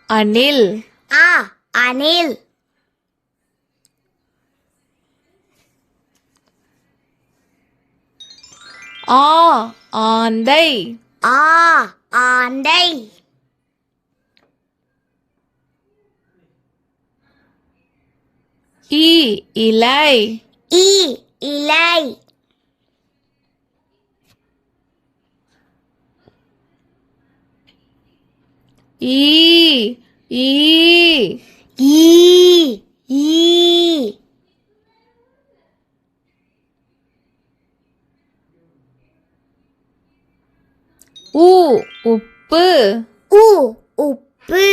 அணில் அணில் ஆந்தை ஆந்தை இலை இலை ஈ உப்பு உப்பு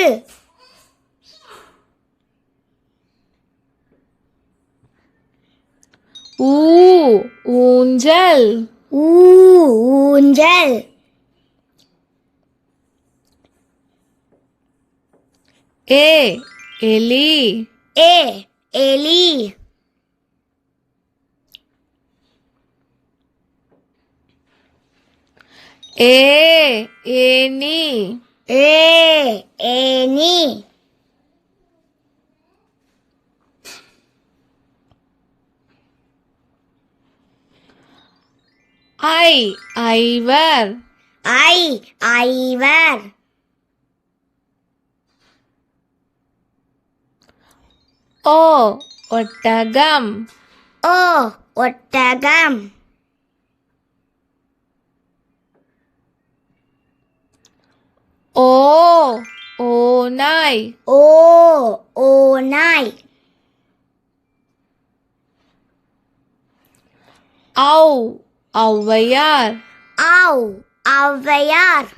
ஊஞ்சல் ஊஞ்சல் எலி எலி ஏனி ஏனி ஐவர் ஐவர் ஒட்டகம் ஒட்டகம் ஓநாய் ஓநாய் ஔவையார் ஔவையார்